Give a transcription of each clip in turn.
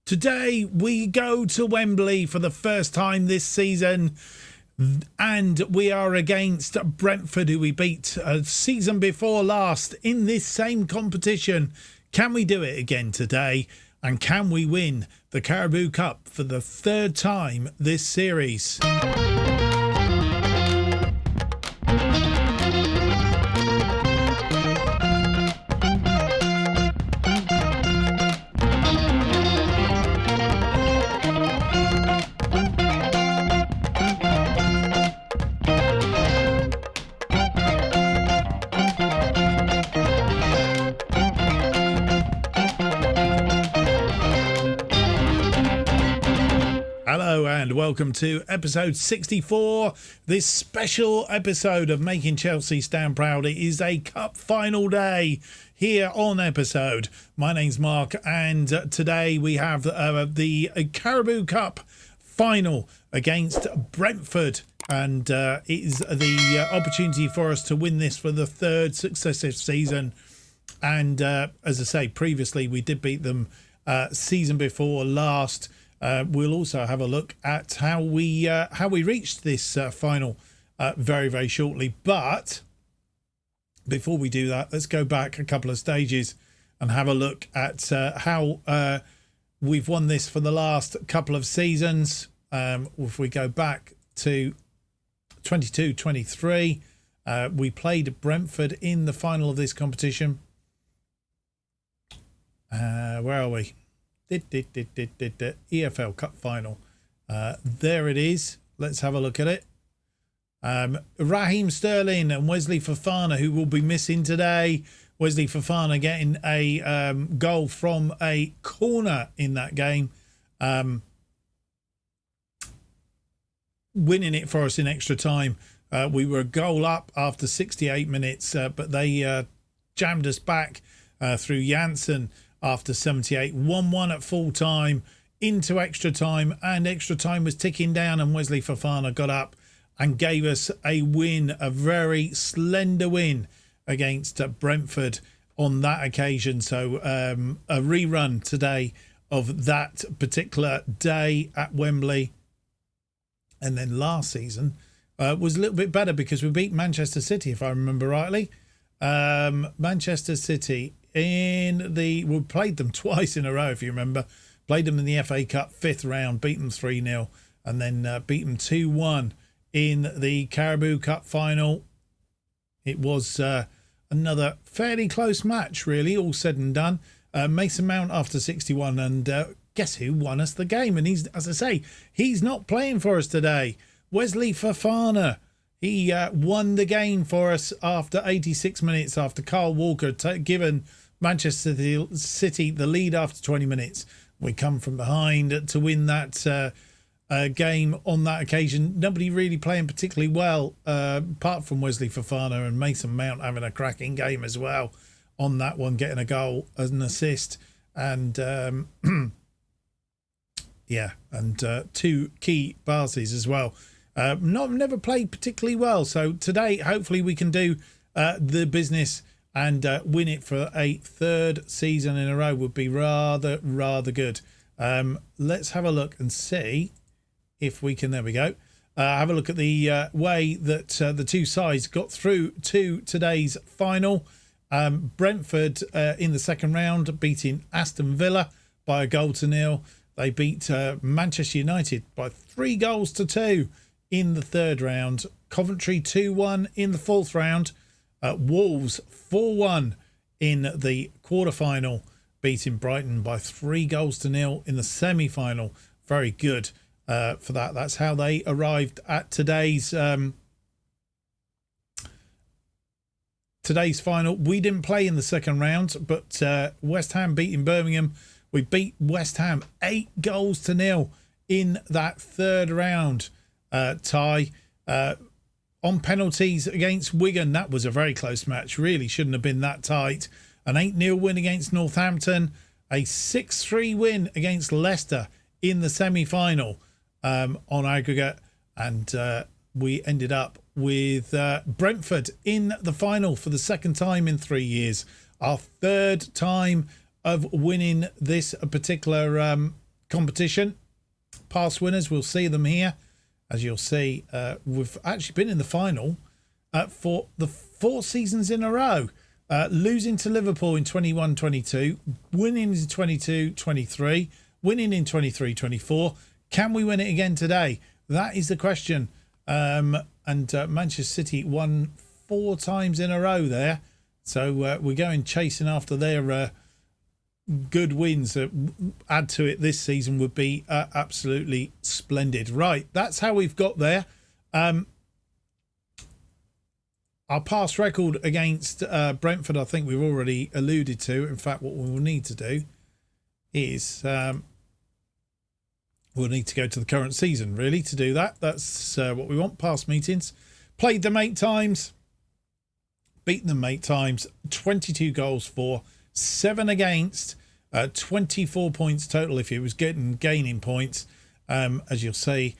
Today we go to Wembley for the first time this season, and we are against Brentford, who we beat a season before last in this same competition. Can we do it again today? And can we win the Carabao Cup for the third time this series? Hello and welcome to episode 64, this special episode of Making Chelsea Stand Proud. It is a cup final day here on episode. My name's Mark, and today we have the Carabao Cup final against Brentford, and it is the opportunity for us to win this for the third successive season. And as I say, previously we did beat them season before last. We'll also have a look at how we reached this final very, very shortly. But before we do that, let's go back a couple of stages and have a look at how we've won this for the last couple of seasons. If we go back to 22-23, we played Brentford in the final of this competition. Where are we? EFL Cup final. There it is. Let's have a look at it. Raheem Sterling and Wesley Fofana, who will be missing today. Wesley Fofana getting a goal from a corner in that game, winning it for us in extra time. We were a goal up after 68 minutes, but they jammed us back through Janssen after 78. 1-1 at full time, into extra time, and extra time was ticking down, and Wesley Fofana got up and gave us a win, a very slender win against Brentford on that occasion. So a rerun today of that particular day at Wembley. And then last season was a little bit better because we beat Manchester City, if I remember rightly. Manchester City we played them twice in a row, if you remember. Played them in the FA Cup 5th round, beat them 3-0, and then beat them 2-1 in the Carabao Cup final. It was another fairly close match, really, all said and done. Mason Mount after 61, and guess who won us the game? And he's, as I say, he's not playing for us today. Wesley Fofana. He won the game for us after 86 minutes, after Carl Walker given Manchester City the lead after 20 minutes. We come from behind to win that game on that occasion. Nobody really playing particularly well, apart from Wesley Fofana, and Mason Mount having a cracking game as well on that one, getting a goal as an assist. And yeah, and two key passes as well. Never played particularly well. So today, hopefully we can do the business and win it for a third season in a row. Would be rather good. Let's have a look and see if we can. There we go. Have a look at the way that the two sides got through to today's final. Brentford in the second round beating Aston Villa by 1-0. They beat Manchester United by 3-2 in the third round. Coventry 2-1 in the fourth round. Wolves 4-1 in the quarterfinal, beating Brighton by 3-0 in the semi-final. Very good for that. That's how they arrived at today's final. We didn't play in the second round, but West Ham beating Birmingham. We beat West Ham 8-0 in that third round tie. On penalties against Wigan, that was a very close match. Really shouldn't have been that tight. An 8-0 win against Northampton. A 6-3 win against Leicester in the semi-final on aggregate. And we ended up with Brentford in the final for the second time in 3 years. Our third time of winning this particular competition. Past winners, we'll see them here. As you'll see, we've actually been in the final for the 4 seasons in a row. Losing to Liverpool in 21-22, winning in 22-23, winning in 23-24. Can we win it again today? That is the question. And Manchester City won 4 times in a row there. So we're going chasing after their good wins. Add to it this season would be absolutely splendid. Right, that's how we've got there. Our past record against Brentford, I think we've already alluded to. In fact, what we will need to do is we'll need to go to the current season, really, to do that. That's what we want. Past meetings. Played them 8 times. Beaten them 8 times. 22 goals for, 7 against. 24 points total if he was gaining points. As you'll see,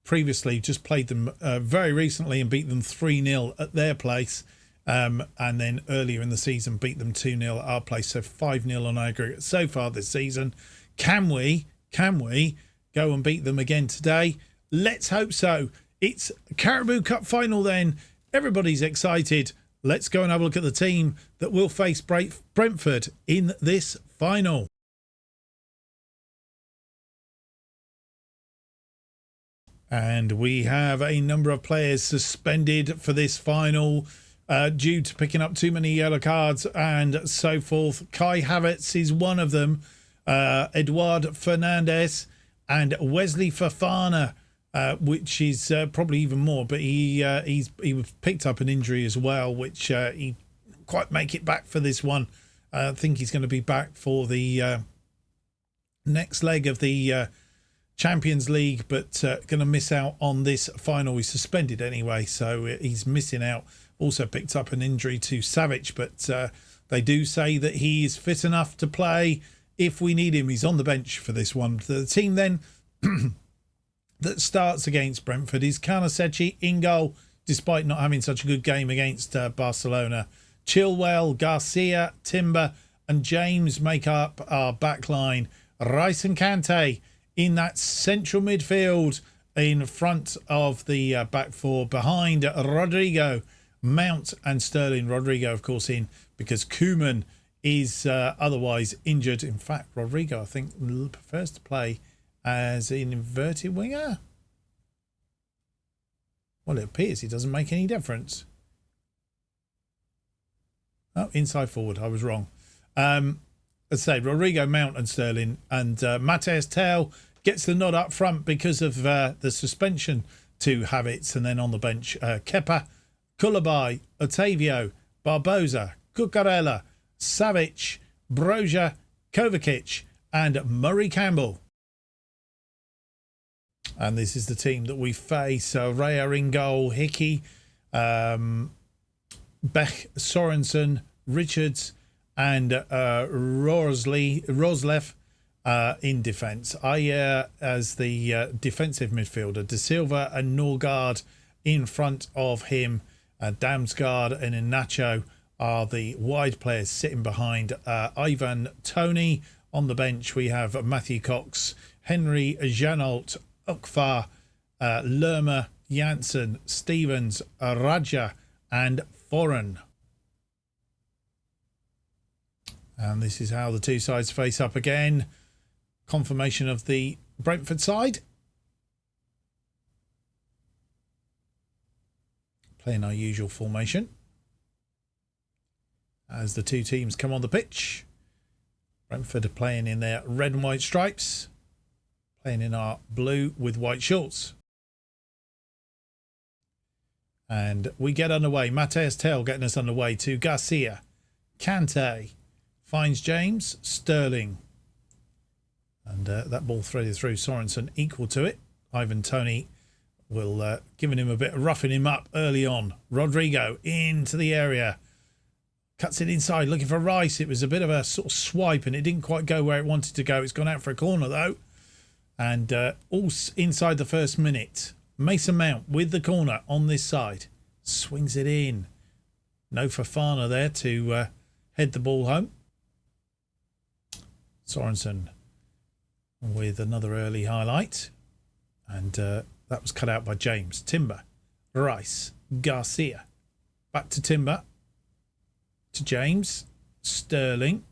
previously just played them very recently and beat them 3-0 at their place. And then earlier in the season beat them 2-0 at our place. So 5-0 on aggregate so far this season. Can we go and beat them again today? Let's hope so. It's Carabao Cup final then. Everybody's excited. Let's go and have a look at the team that will face Brentford in this final. And we have a number of players suspended for this final due to picking up too many yellow cards and so forth. Kai Havertz is one of them. Eduard Fernandez and Wesley Fofana, which is probably even more. But he was picked up an injury as well, which he quite make it back for this one. I think he's going to be back for the next leg of the Champions League, but going to miss out on this final. He's suspended anyway, so he's missing out. Also picked up an injury to Savic, but they do say that he is fit enough to play if we need him. He's on the bench for this one. The team then that starts against Brentford is Karnasechi in goal, despite not having such a good game against Barcelona. Chilwell, Garcia, Timber and James make up our back line. Rice and Kante in that central midfield in front of the back 4, behind Rodrigo, Mount and Sterling. Rodrigo, of course, in because Koeman is otherwise injured. In fact, Rodrigo, I think, prefers to play as an inverted winger. Well, it appears it doesn't make any difference. Oh, inside forward. I was wrong. As I say, Rodrigo, Mount and Sterling, and Matheus Tel gets the nod up front because of the suspension to Havertz, and then on the bench, Kepa, Koulibaly, Otavio, Barbosa, Cucurella, Savic, Broja, Kovacic and Murray Campbell. And this is the team that we face. Raya in goal, Hickey, Beck, Sorensen, Richards and Roslev in defence. Ayer as the defensive midfielder. De Silva and Norgard in front of him. Damsgaard and Inacho are the wide players sitting behind. Ivan Toney on the bench. We have Matthew Cox, Henry Janault, Ukfar, Lerma, Janssen, Stevens, Raja and Foreign. And this is how the two sides face up again. Confirmation of the Brentford side. Playing our usual formation. As the two teams come on the pitch. Brentford are playing in their red and white stripes. Playing in our blue with white shorts. And we get underway. Matheus Tel getting us underway to Garcia. Kante finds James. Sterling. And that ball threaded through. Sorensen equal to it. Ivan Toney will giving him a bit of roughing him up early on. Rodrigo into the area. Cuts it inside looking for Rice. It was a bit of a sort of swipe and it didn't quite go where it wanted to go. It's gone out for a corner though. And all inside the first minute. Mason Mount with the corner on this side. Swings it in. No Fofana there to head the ball home. Sorensen with another early highlight. And that was cut out by James. Timber, Rice, Garcia. Back to Timber. To James. Sterling.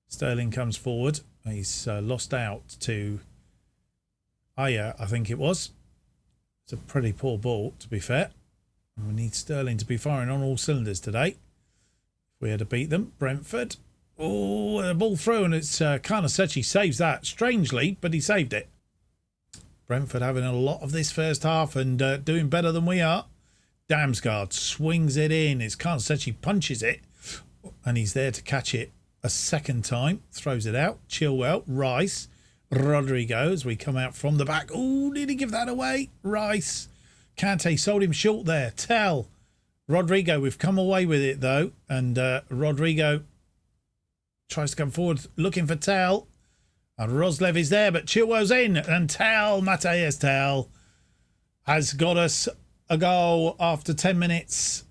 Sterling comes forward. He's lost out to Aya, I think it was. It's a pretty poor ball, to be fair. And we need Sterling to be firing on all cylinders today. If we had to beat them. Brentford. Oh, a ball through, and it's Carnasechi saves that. Strangely, but he saved it. Brentford having a lot of this first half and doing better than we are. Damsgaard swings it in. It's Carnasechi punches it, and he's there to catch it a second time. Throws it out. Chilwell, Rice, Rodrigo as we come out from the back. Oh, did he give that away? Rice. Kante sold him short there. Tell. Rodrigo, we've come away with it though. And Rodrigo tries to come forward looking for Tell. And Roslev is there, but Chilwell's in. And Tell, Mateus Tell, has got us a goal after 10 minutes.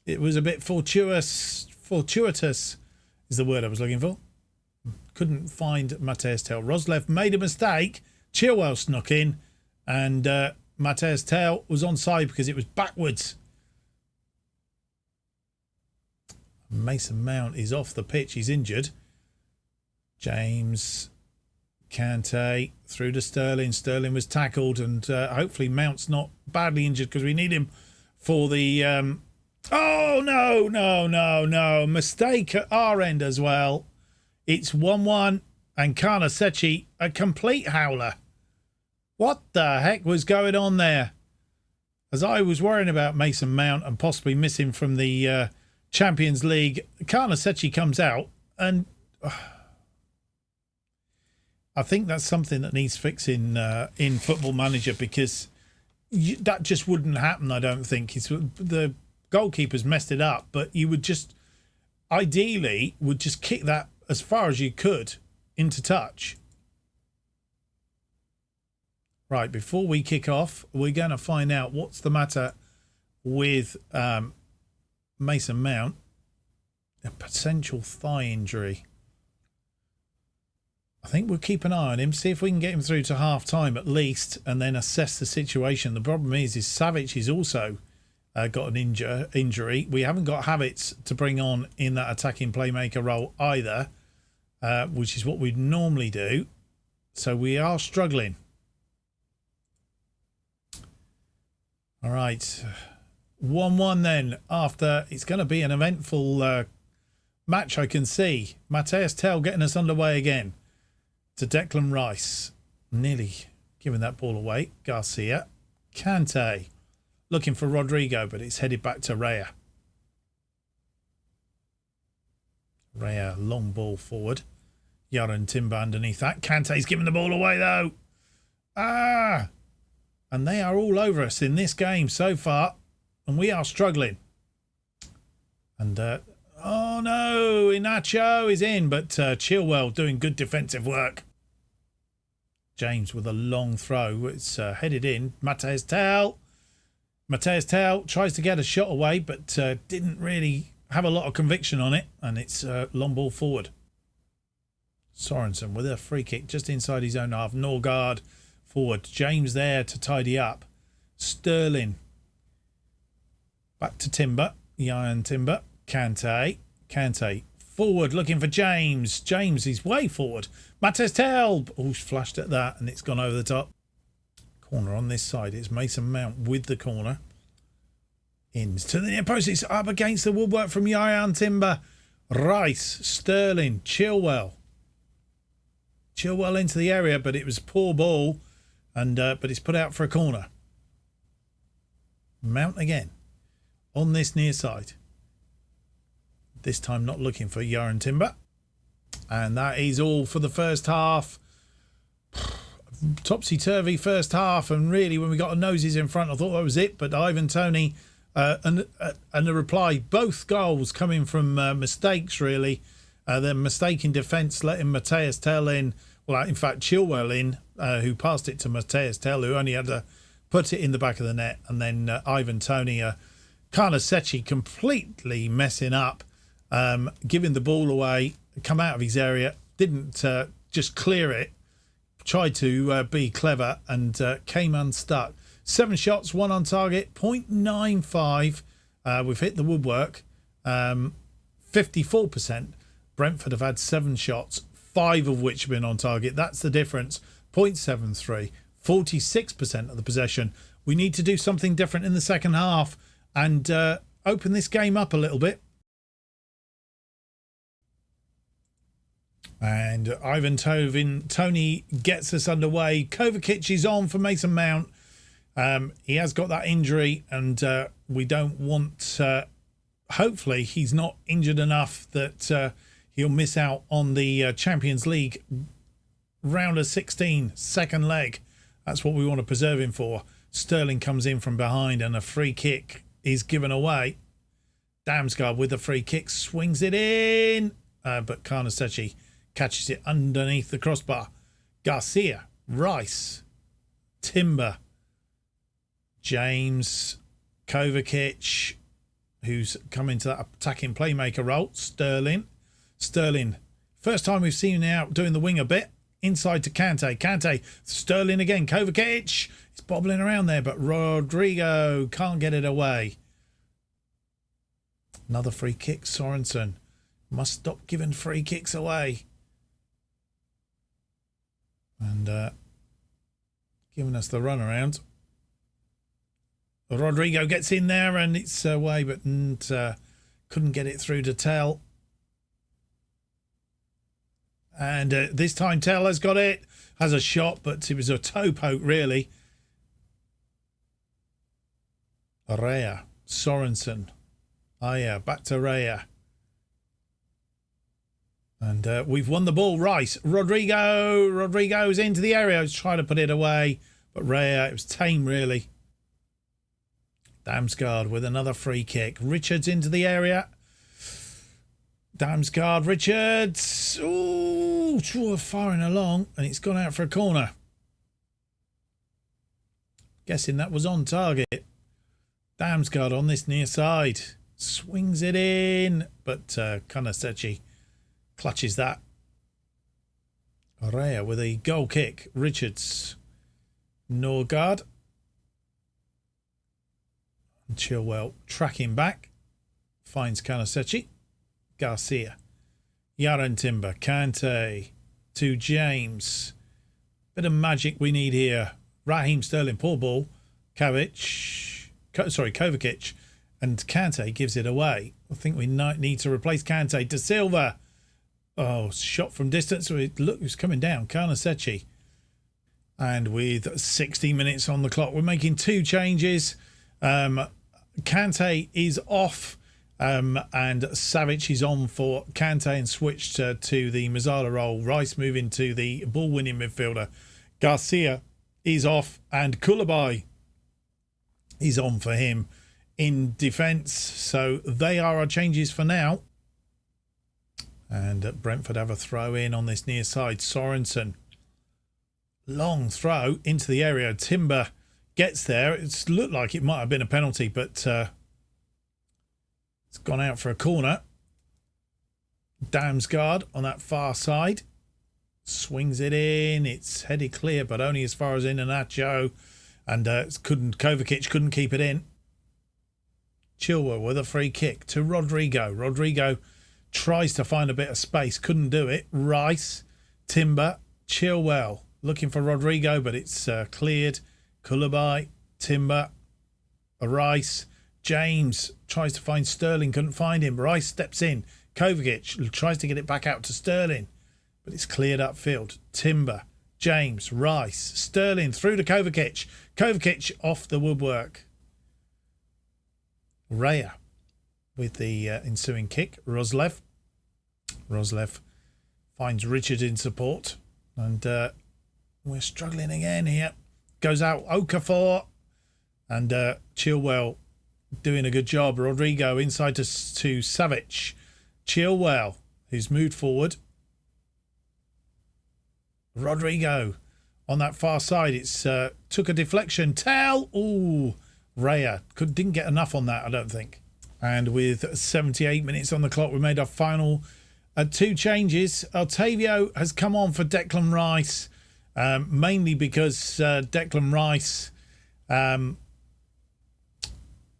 It was a bit fortuitous is the word I was looking for. Couldn't find Mateus Tell. Roslev made a mistake. Chilwell snuck in. And Mateus Tell was onside because it was backwards. Mason Mount is off the pitch. He's injured. James, Kante through to Sterling. Sterling was tackled, and hopefully Mount's not badly injured because we need him for the... Oh, no. Mistake at our end as well. It's 1-1, and Carnasechi, a complete howler. What the heck was going on there? As I was worrying about Mason Mount and possibly missing from the Champions League, Carnasechi comes out, and I think that's something that needs fixing in Football Manager, because that just wouldn't happen, I don't think. The goalkeeper's messed it up, but you would just, ideally, would just kick that as far as you could into touch. Right, before we kick off, we're going to find out what's the matter with Mason Mount. A potential thigh injury. I think we'll keep an eye on him, see if we can get him through to half-time at least, and then assess the situation. The problem is Savic has also got an injury. We haven't got Havertz to bring on in that attacking playmaker role either, which is what we'd normally do. So we are struggling. All right, 1-1 then. After, it's going to be an eventful match, I can see. Mateus Tell getting us underway again. To Declan Rice. Nearly giving that ball away. Garcia. Kante. Looking for Rodrigo, but it's headed back to Raya. Raya, long ball forward. Yaron Timber underneath that. Kante's giving the ball away though. And they are all over us in this game so far. And we are struggling. And, oh no, Inacho is in. But Chilwell doing good defensive work. James with a long throw. It's headed in. Mateus Tell. Mateus Tell tries to get a shot away, but didn't really have a lot of conviction on it. And it's long ball forward. Sorensen with a free kick just inside his own half. Norgard forward. James there to tidy up. Sterling. Back to Timber. Ian Timber. Kante. Kante forward looking for James. James is way forward. Mateus Tell. Oh, flashed at that and it's gone over the top. Corner on this side. It's Mason Mount with the corner. Ins to the near post. It's up against the woodwork from Ian Timber. Rice. Sterling. Chilwell. Chilwell into the area, but it was a poor ball, and but it's put out for a corner. Mount again on this near side. This time not looking for Yaron Timber. And that is all for the first half. Topsy-turvy first half, and really when we got our noses in front I thought that was it, but Ivan Toney and the reply, both goals coming from mistakes really. The mistake in defence letting Mateus Tell in, well in fact Chilwell in, who passed it to Mateus Tell, who only had to put it in the back of the net, and then Ivan Toney, Carnasechi completely messing up, giving the ball away, come out of his area, didn't just clear it. Tried to be clever and came unstuck. 7 shots, 1 on target, 0.95. We've hit the woodwork. 54%. Brentford have had 7 shots, 5 of which have been on target. That's the difference. 0.73. 46% of the possession. We need to do something different in the second half and open this game up a little bit. And Ivan Toney gets us underway. Kovacic is on for Mason Mount. He has got that injury, and we don't want... hopefully, he's not injured enough that he'll miss out on the Champions League round of 16, second leg. That's what we want to preserve him for. Sterling comes in from behind, and a free kick is given away. Damsgaard with the free kick swings it in, but Carnesecchi catches it underneath the crossbar. Garcia, Rice, Timber, James, Kovacic, who's come into that attacking playmaker role. Sterling, first time we've seen him out doing the wing a bit. Inside to Kante, Sterling again, Kovacic, he's bobbling around there, but Rodrigo can't get it away. Another free kick, Sorensen. Must stop giving free kicks away. And giving us the run around. Rodrigo gets in there and it's away, but couldn't get it through to Tell. And this time Tell has got it. Has a shot, but it was a toe poke, really. Rea, Sorensen. Aya, back to Rea. And we've won the ball. Rice, Rodrigo's into the area. He's trying to put it away. But Rea, it was tame, really. Damsgaard with another free kick. Richards into the area. Damsgaard, Richards. Ooh, firing along. And it's gone out for a corner. Guessing that was on target. Damsgaard on this near side. Swings it in. But Carnesecchi clutches that. Rea with a goal kick. Richards. Norgard. Chilwell tracking back. Finds Carnesecchi. Garcia. Yaron Timber. Kante. To James. Bit of magic we need here. Raheem Sterling. Poor ball. Kovacic. And Kante gives it away. I think we need to replace Kante. De Silva. Oh, shot from distance. Look who's coming down. Carnesecchi. And with 60 minutes on the clock, we're making 2 changes. Kante is off. And Savic is on for Kante and switched to the Mazzala role. Rice moving to the ball-winning midfielder. Garcia is off and Koulibaly is on for him in defence. So they are our changes for now. And Brentford have a throw in on this near side. Sorensen. Long throw into the area. Timber gets there. It's looked like it might have been a penalty, but it's gone out for a corner. Damsgaard on that far side. Swings it in. It's headed clear, but only as far as Iheanacho. And Kovacic couldn't keep it in. Chilwell with a free kick to Rodrigo. Rodrigo tries to find a bit of space. Couldn't do it. Rice. Timber. Chilwell. Looking for Rodrigo, but it's cleared. Koulibaly. Timber. Rice. James tries to find Sterling. Couldn't find him. Rice steps in. Kovacic tries to get it back out to Sterling, but it's cleared upfield. Timber. James. Rice. Sterling through to Kovacic. Kovacic off the woodwork. Rea with the ensuing kick. Roslev finds Richard in support. And we're struggling again here. Goes out Okafor. And Chilwell doing a good job. Rodrigo inside to Savic. Chilwell, who's moved forward. Rodrigo on that far side. It's took a deflection. Tell. Ooh. Rea didn't get enough on that, I don't think. And with 78 minutes on the clock, we made our final 2 changes. Otavio has come on for Declan Rice, mainly because Declan Rice,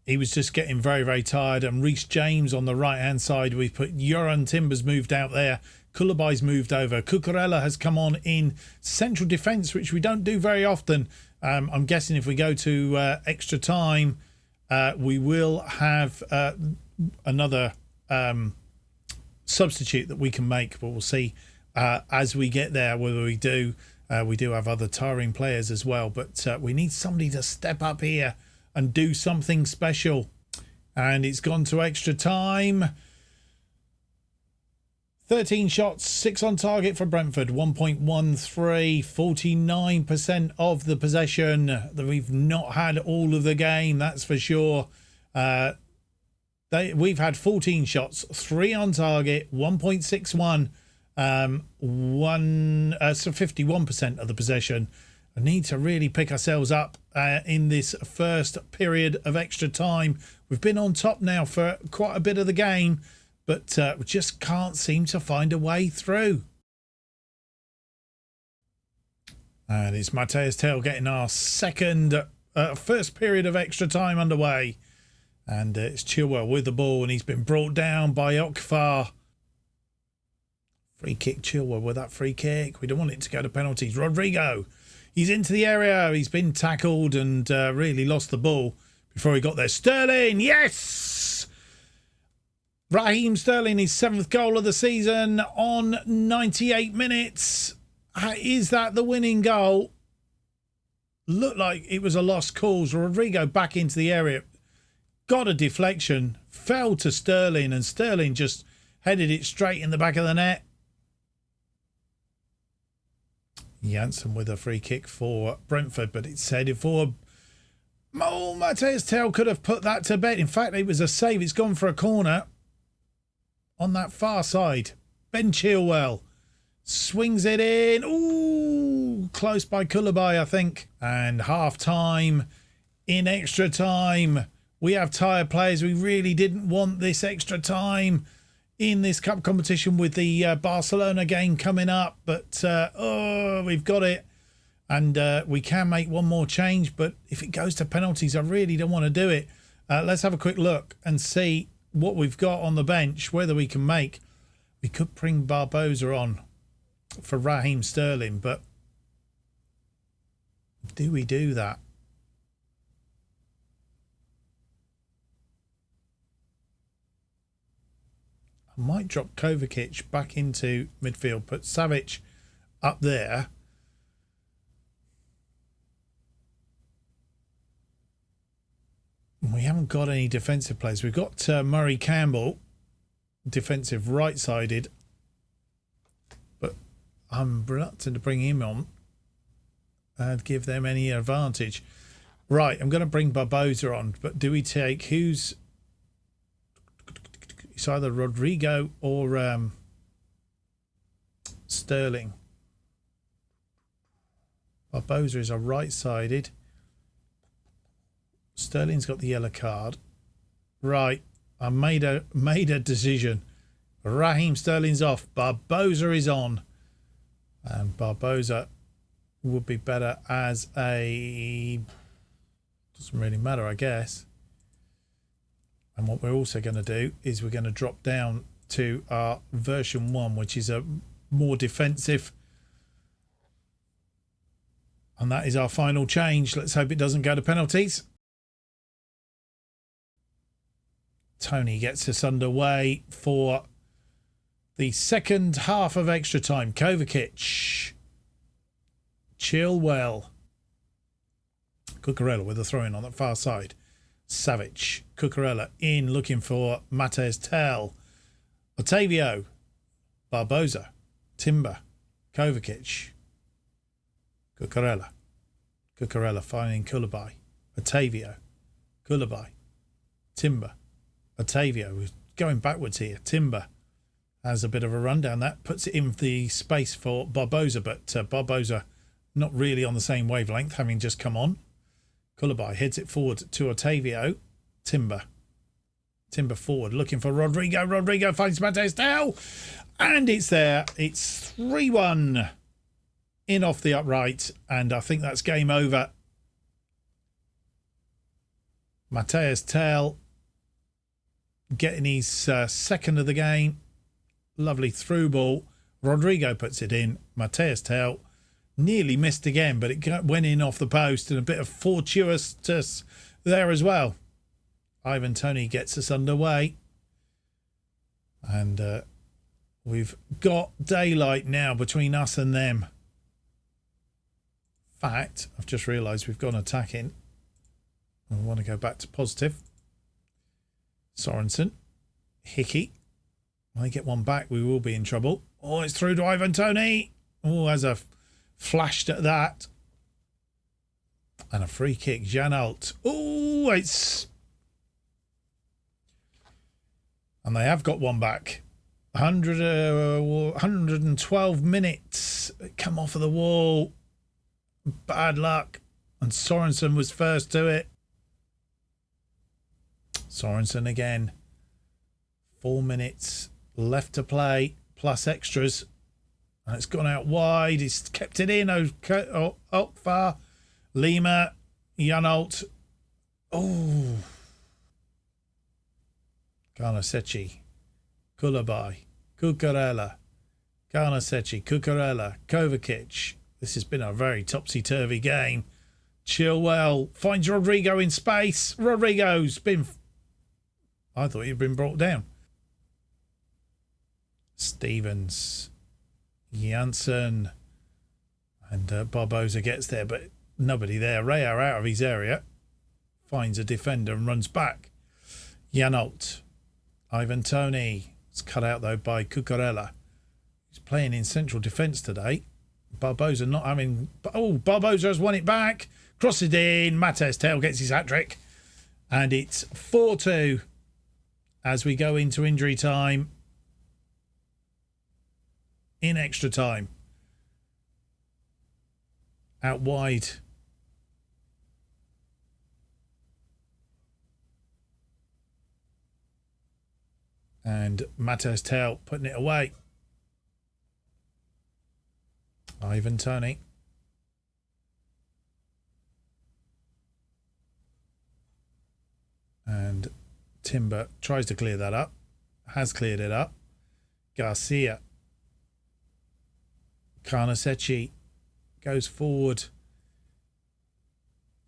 he was just getting very, very tired. And Reece James on the right-hand side. We've put Yoran Timber's moved out there. Koulibaly's moved over. Cucurella has come on in central defence, which we don't do very often. I'm guessing if we go to extra time, we will have another substitute that we can make. But we'll see as we get there whether we do. We do have other tiring players as well. But we need somebody to step up here and do something special. And it's gone to extra time. 13 shots, 6 on target for Brentford, 1.13, 49% of the possession. We've not had all of the game, that's for sure. We've had 14 shots, 3 on target, 1.61, so 51% of the possession. I need to really pick ourselves up in this first period of extra time. We've been on top now for quite a bit of the game, but we just can't seem to find a way through. And it's Mateus Tel getting our first period of extra time underway. And it's Chilwell with the ball, and he's been brought down by Okfar. Free kick, Chilwell with that free kick. We don't want it to go to penalties. Rodrigo, he's into the area. He's been tackled and really lost the ball before he got there. Sterling, yes! Raheem Sterling, his 7th goal of the season on 98 minutes. Is that the winning goal? Looked like it was a lost cause. Rodrigo back into the area. Got a deflection. Fell to Sterling, and Sterling just headed it straight in the back of the net. Janssen with a free kick for Brentford, but it's headed for... Oh, Mateus Tel could have put that to bed. In fact, it was a save. It's gone for a corner. On that far side, Ben Chilwell swings it in. Ooh, close by Koulibaly, I think. And half time, in extra time, we have tired players. We really didn't want this extra time in this cup competition with the Barcelona game coming up. But, we've got it. And we can make one more change. But if it goes to penalties, I really don't want to do it. Let's have a quick look and see what we've got on the bench, whether we can make. We could bring Barbosa on for Raheem Sterling, but do we do that? I might drop Kovacic back into midfield, put Savic up there. We haven't got any defensive players. We've got Murray Campbell, defensive right-sided, but I'm reluctant to bring him on and give them any advantage. Right, I'm going to bring Barbosa on, but do we take who's... It's either Rodrigo or Sterling. Barbosa is a right-sided. Sterling's got the yellow card. Right, I made a decision. Raheem Sterling's off. Barbosa is on. And Barbosa would be better as a... Doesn't really matter, I guess. And what we're also going to do is we're going to drop down to our version 1, which is a more defensive. And that is our final change. Let's hope it doesn't go to penalties. Tony gets us underway for the second half of extra time. Kovacic. Chilwell. Cucurella with a throw-in on the far side. Savic. Cucurella in looking for Mateus Tel. Otavio. Barbosa. Timber. Kovacic. Cucurella. Cucurella finding Koulibaly. Otavio. Koulibaly. Timber. Otavio is going backwards here. Timber has a bit of a rundown. That puts it in the space for Barbosa, but Barbosa not really on the same wavelength, having just come on. Koulibaly heads it forward to Otavio. Timber forward, looking for Rodrigo. Rodrigo finds Mateus Tel. And it's there. It's 3-1 in off the upright. And I think that's game over. Mateus Tel getting his second of the game. Lovely through ball. Rodrigo puts it in. Mateus Tel nearly missed again, but it went in off the post, and a bit of fortuitous there as well. Ivan Toney gets us underway. And we've got daylight now between us and them. In fact, I've just realised we've gone attacking. I want to go back to positive. Sorensen. Hickey. When they get one back, we will be in trouble. Oh, it's through to Ivan Toney. Oh, as a flashed at that. And a free kick. Jan Alt. Oh, it's... And they have got one back. 112 minutes. Come off of the wall. Bad luck. And Sorensen was first to it. Sorensen again. 4 minutes left to play, plus extras. And it's gone out wide. He's kept it in. Far. Lima. Janalt. Oh. Garnasechi. Kulabai. Cucurella. Garnasechi. Cucurella. Kovacic. This has been a very topsy-turvy game. Chilwell finds Rodrigo in space. Rodrigo's been... I thought he'd been brought down. Stevens. Janssen. And Barbosa gets there, but nobody there. Raya out of his area. Finds a defender and runs back. Janot. Ivan Toney. It's cut out, though, by Cucurella. He's playing in central defence today. Barbosa not having... Oh, Barbosa has won it back. Crosses it in. Mateus Tel gets his hat-trick. And it's 4-2 as we go into injury time. In extra time. Out wide. And Mateus Tel putting it away. Ivan Toney. And Timber tries to clear that up. Has cleared it up. Garcia. Garnasechi goes forward.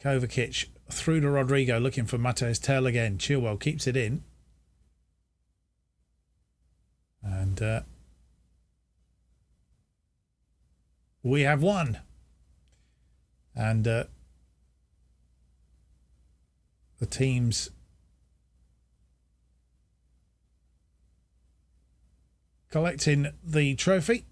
Kovacic through to Rodrigo looking for Mateus Tel again. Chilwell keeps it in. And we have won. And the teams collecting the trophy.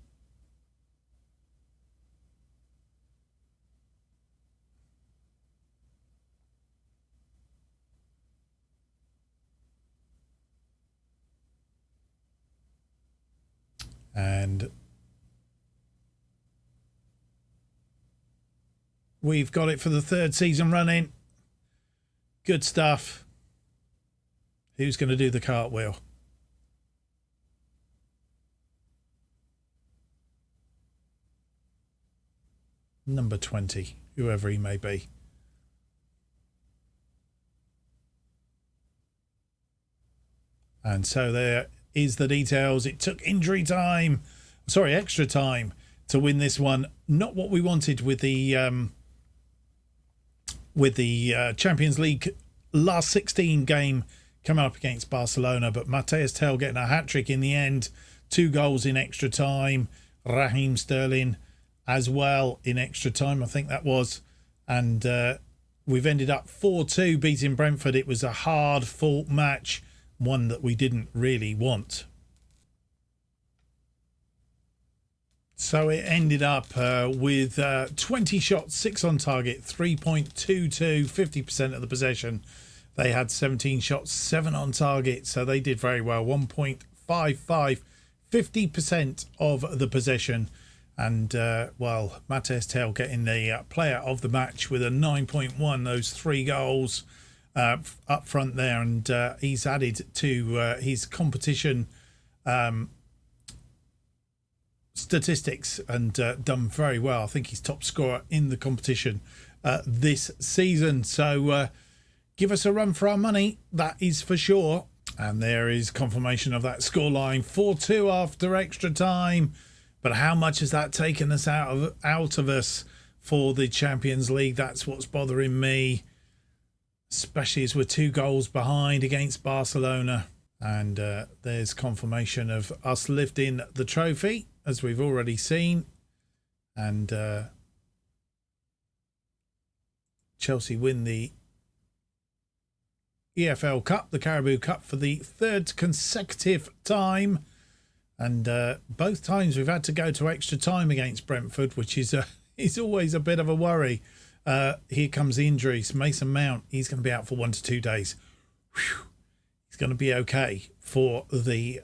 And we've got it for the third season running. Good stuff. Who's going to do the cartwheel? Number 20, whoever he may be. And so there is the details. It took extra time to win this one. Not what we wanted with the Champions League last 16 game coming up against Barcelona, but Mateus Tel getting a hat-trick in the end. 2 goals in extra time. Raheem Sterling as well in extra time, I think that was. And we've ended up 4-2 beating Brentford. It was a hard-fought match, one that we didn't really want. So it ended up with 20 shots, 6 on target, 3.22, 50% of the possession. They had 17 shots, 7 on target, so they did very well. 1.55, 50% of the possession. And, Mateus Tel getting the player of the match with a 9.1, those 3 goals up front there. And he's added to his competition statistics and done very well. I think he's top scorer in the competition this season. So give us a run for our money, that is for sure. And there is confirmation of that scoreline, 4-2 after extra time. But how much has that taken us out of us for the Champions League? That's what's bothering me, especially as we're 2 goals behind against Barcelona. And there's confirmation of us lifting the trophy, as we've already seen. And Chelsea win the EFL Cup, the Carabao Cup, for the 3rd consecutive time. And both times we've had to go to extra time against Brentford, which is always a bit of a worry. Here comes the injuries. Mason Mount, he's going to be out for 1 to 2 days. Whew. He's going to be okay for the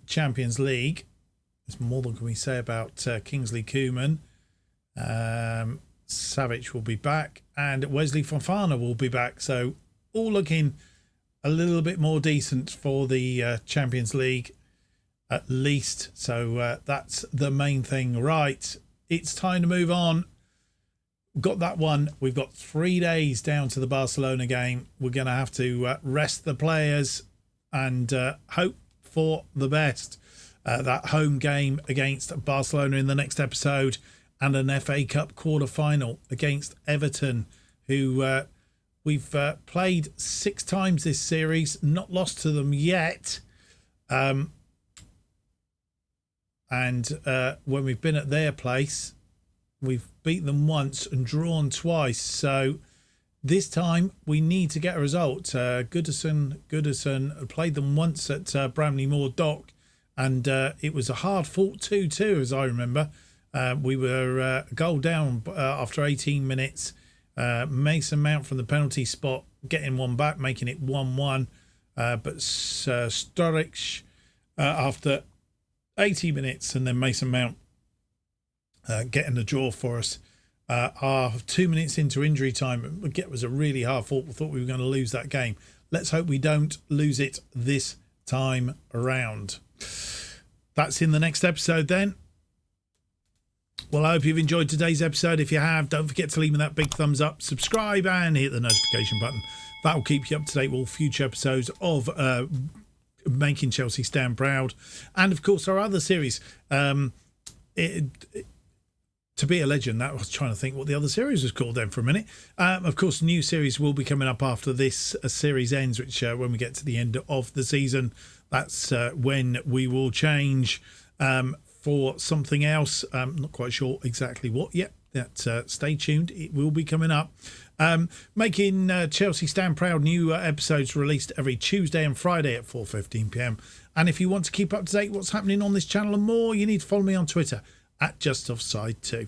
Champions League. There's more than can we say about Kingsley Coman. Savic will be back, and Wesley Fofana will be back. So all looking a little bit more decent for the Champions League, at least. So that's the main thing. Right, it's time to move on. Got that one. We've got 3 days down to the Barcelona game. We're going to have to rest the players and hope for the best. That home game against Barcelona in the next episode, and an FA Cup quarter-final against Everton, who we've played 6 times this series, not lost to them yet. And when we've been at their place, we've beaten them once and drawn twice. So this time we need to get a result. Goodison played them once at Bramley Moor Dock, and it was a hard-fought 2-2, as I remember. We were a goal down after 18 minutes. Mason Mount from the penalty spot getting one back, making it 1-1. But Sturridge after 80 minutes, and then Mason Mount getting the draw for us. 2 minutes into injury time, it was a really hard fought. We thought we were going to lose that game. Let's hope we don't lose it this time around. That's in the next episode then. Well, I hope you've enjoyed today's episode. If you have, don't forget to leave me that big thumbs up, subscribe, and hit the notification button. That will keep you up to date with all future episodes of Making Chelsea Stand Proud. And, of course, our other series, To Be a Legend. That, I was trying to think what the other series was called then for a minute. Of course, new series will be coming up after this series ends, which when we get to the end of the season, that's when we will change for something else. Not quite sure exactly what yet. Stay tuned. It will be coming up. Making Chelsea Stand Proud, new episodes released every Tuesday and Friday at 4:15 p.m. And if you want to keep up to date what's happening on this channel and more, you need to follow me on Twitter at JustOffsideFM.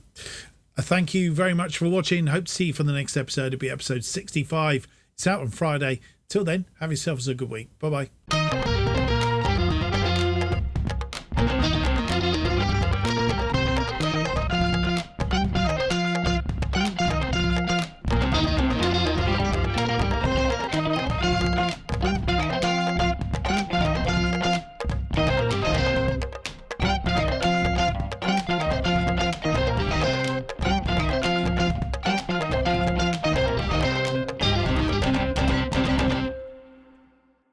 Thank you very much for watching. Hope to see you for the next episode. It'll be episode 65. It's out on Friday. Till then, have yourselves a good week. Bye-bye.